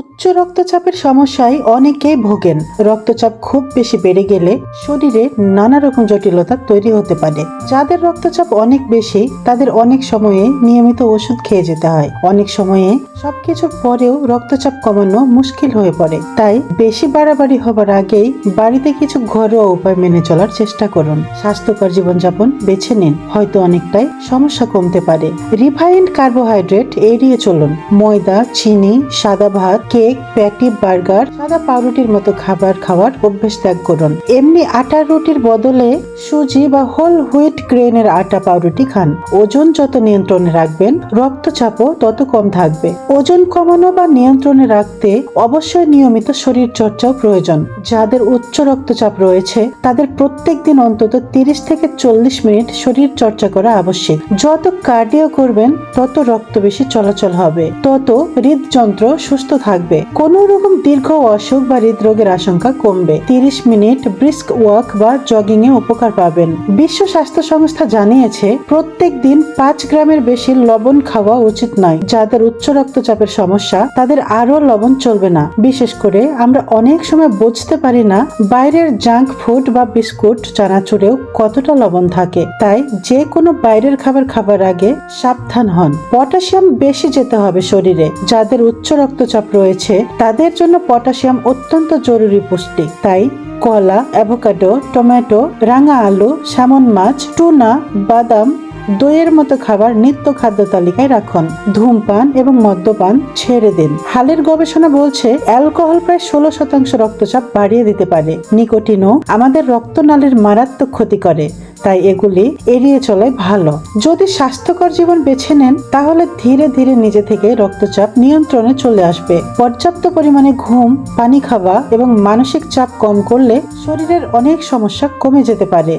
উচ্চ রক্তচাপের সমস্যায় অনেকেই ভোগেন। রক্তচাপ খুব বেশি বেড়ে গেলে শরীরে নানা রকম জটিলতা তৈরি হতে পারে। যাদের রক্তচাপ অনেক বেশি তাদের অনেক সময়ে নিয়মিত ওষুধ খেয়ে যেতে হয়। অনেক সময়ে সবকিছুর পরেও রক্তচাপ কমানো মুশকিল হয়ে পড়ে। তাই বেশি বাড়াবাড়ি হবার আগেই বাড়িতে কিছু ঘরোয়া উপায় মেনে চলার চেষ্টা করুন। স্বাস্থ্যকর জীবনযাপন বেছে নিন, হয়তো অনেকটাই সমস্যা কমতে পারে। রিফাইন্ড কার্বোহাইড্রেট এড়িয়ে চলুন। ময়দা, চিনি, সাদা ভাত, কেক, প্যাটি, বার্গার, সাদা পাউরুটির মতো খাবার খাওয়ার অভ্যেস ত্যাগ করুন। এমনি আটার রুটির বদলে সুজি বা হোল হুইট গ্রেনের আটা পাউরুটি খান। ওজন যত নিয়ন্ত্রণে রাখবেন রক্তচাপও তত কম থাকবে। ওজন কমানো বা নিয়ন্ত্রণে রাখতে অবশ্যই নিয়মিত শরীর চর্চাও প্রয়োজন। যাদের উচ্চ রক্তচাপ রয়েছে তাদের প্রত্যেক দিন অন্তত 30 থেকে 40 মিনিট শরীর চর্চা করা আবশ্যক। যত কার্ডিও করবেন তত রক্ত বেশি চলাচল হবে, তত হৃদযন্ত্র সুস্থ থাকবে। কোনো রকম দীর্ঘ অসুখ বা হৃদরোগের আশঙ্কা কমবে। 30 মিনিট ব্রিস্ক ওয়াক বা জগিং এ উপকার পাবেন। বিশ্ব স্বাস্থ্য সংস্থা জানিয়েছে প্রত্যেক দিন 5 গ্রামের বেশি লবণ খাওয়া উচিত নয়। যাদের উচ্চ রক্তচাপের সমস্যা তাদের আরো লবণ চলবে না। বিশেষ করে আমরা অনেক সময় বুঝতে পারি না বাইরের জাঙ্ক ফুড বা বিস্কুট, চানাচুরেও কতটা লবণ থাকে। তাই যে কোনো বাইরের খাবার খাবার আগে সাবধান হন। পটাশিয়াম বেশি যেতে হবে শরীরে। যাদের উচ্চ রক্তচাপ রয়েছে তাদের জন্য পটাশিয়াম অত্যন্ত জরুরি পুষ্টি। তাই কলা, অ্যাভোকাডো, টমেটো, রাঙা আলু, স্যামন মাছ, টুনা, বাদাম, দইয়ের মতো খাবার নিত্য খাদ্য তালিকায় রাখুন। ধূমপান এবং মদ্যপান ছেড়ে দিন। হালের গবেষণা বলছে অ্যালকোহল প্রায় 16% রক্তচাপ বাড়িয়ে দিতে পারে। নিকোটিনও আমাদের রক্তনালীর মারাত্মক ক্ষতি করে, তাই এগুলি এড়িয়ে চলাই ভালো। যদি স্বাস্থ্যকর জীবন বেছে নেন তাহলে ধীরে ধীরে নিজে থেকে রক্তচাপ নিয়ন্ত্রণে চলে আসবে। পর্যাপ্ত পরিমাণে ঘুম, পানি খাওয়া এবং মানসিক চাপ কম করলে শরীরের অনেক সমস্যা কমে যেতে পারে।